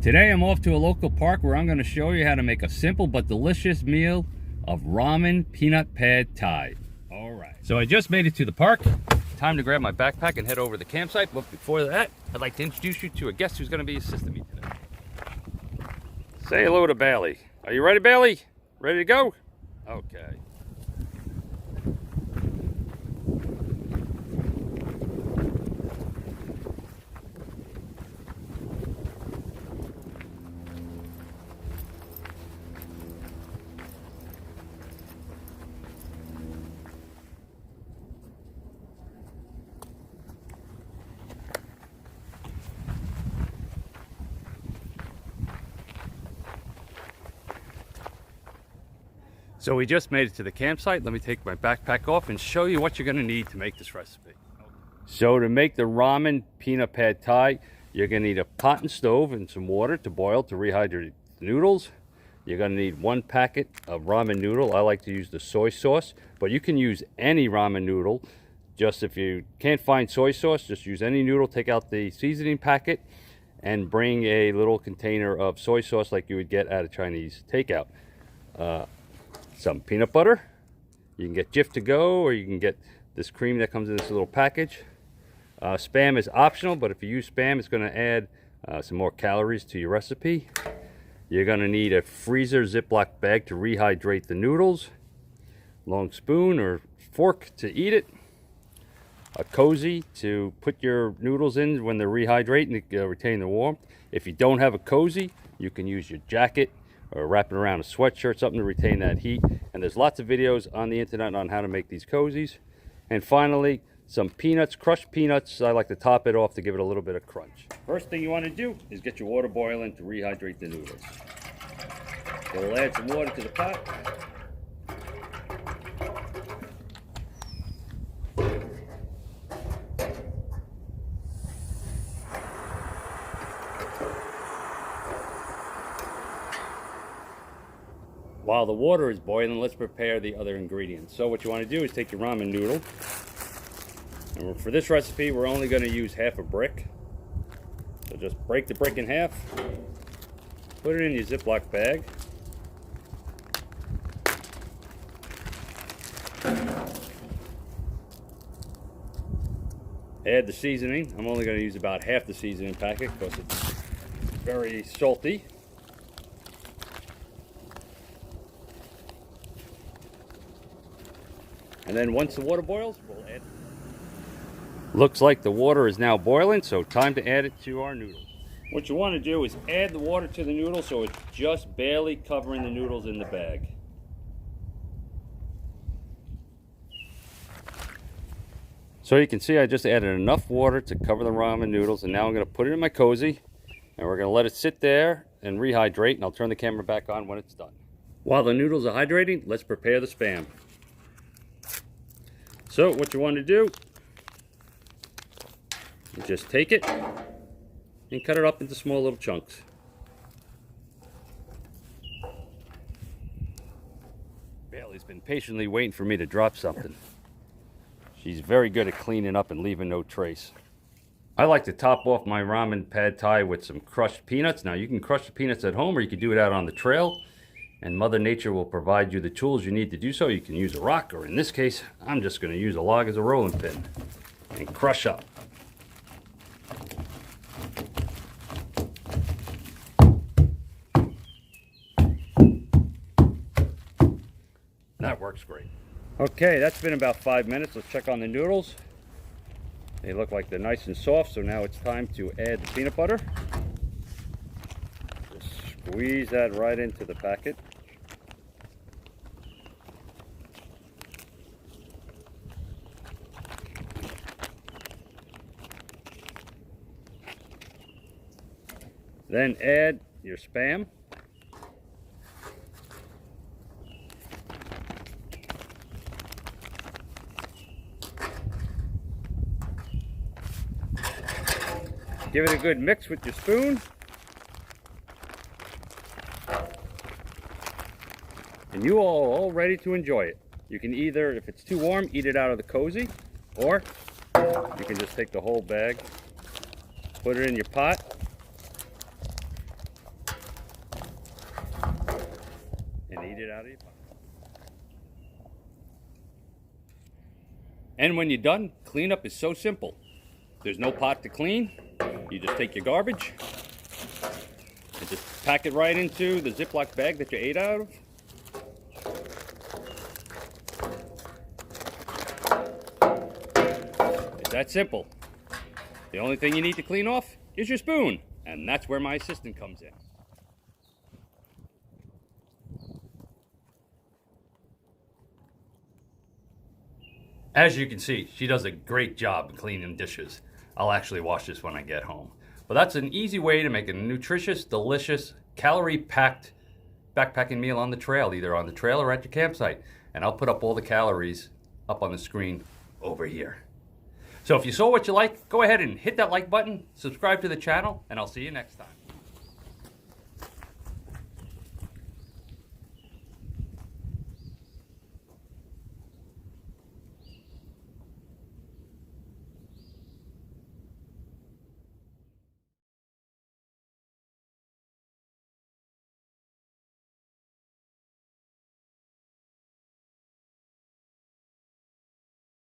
Today I'm off to a local park where I'm going to show you how to make a simple but delicious meal of Ramen Peanut Pad Thai. Alright, so I just made it to the park. Time to grab my backpack and head over to the campsite. But before that, I'd like to introduce you to a guest who's going to be assisting me today. Say hello to Bailey. Are you ready, Bailey? Ready to go? Okay. So we just made it to the campsite. Let me take my backpack off and show you what you're going to need to make this recipe. So to make the Ramen Peanut Pad Thai, you're going to need a pot and stove and some water to boil to rehydrate the noodles. You're going to need 1 packet of ramen noodle. I like to use the soy sauce, but you can use any ramen noodle. Just if you can't find soy sauce, just use any noodle. Take out the seasoning packet and bring a little container of soy sauce like you would get at a Chinese takeout. Some peanut butter. You can get Jif to go, or you can get this cream that comes in this little package. Spam is optional, but if you use spam, it's going to add some more calories to your recipe. You're going to need a freezer Ziploc bag to rehydrate the noodles, long spoon or fork to eat it, a cozy to put your noodles in when they're rehydrating to retain the warmth. If you don't have a cozy, you can use your jacket or wrap it around a sweatshirt, something to retain that heat. And there's lots of videos on the internet on how to make these cozies. And finally, some peanuts, crushed peanuts. I like to top it off to give it a little bit of crunch. First thing you want to do is get your water boiling to rehydrate the noodles. So we'll add some water to the pot. While the water is boiling, let's prepare the other ingredients. So what you want to do is take your ramen noodle. And for this recipe, we're only going to use half a brick. So just break the brick in half. Put it in your Ziploc bag. Add the seasoning. I'm only going to use about half the seasoning packet because it's very salty. And then once the water boils, we'll add. Looks like the water is now boiling, so time to add it to our noodles. What you want to do is add the water to the noodles so it's just barely covering the noodles in the bag. So you can see I just added enough water to cover the ramen noodles, and now I'm going to put it in my cozy, and we're going to let it sit there and rehydrate, and I'll turn the camera back on when it's done. While the noodles are hydrating, let's prepare the spam. So what you want to do is just take it and cut it up into small little chunks. Bailey's been patiently waiting for me to drop something. She's very good at cleaning up and leaving no trace. I like to top off my ramen pad thai with some crushed peanuts. Now you can crush the peanuts at home, or you can do it out on the trail. And Mother Nature will provide you the tools you need to do so. You can use a rock, or in this case, I'm just going to use a log as a rolling pin and crush up. That works great. Okay, that's been about 5 minutes. Let's check on the noodles. They look like they're nice and soft, so now it's time to add the peanut butter. Just squeeze that right into the packet. Then add your spam. Give it a good mix with your spoon. And you are all ready to enjoy it. You can either, if it's too warm, eat it out of the cozy, or you can just take the whole bag, put it in your pot, eat it out of your pot. And when you're done, cleanup is so simple. There's no pot to clean. You just take your garbage and just pack it right into the Ziploc bag that you ate out of. It's that simple. The only thing you need to clean off is your spoon, and that's where my assistant comes in. As you can see, she does a great job cleaning dishes. I'll actually wash this when I get home. But that's an easy way to make a nutritious, delicious, calorie-packed backpacking meal on the trail, either on the trail or at your campsite. And I'll put up all the calories up on the screen over here. So if you saw what you like, go ahead and hit that like button, subscribe to the channel, and I'll see you next time.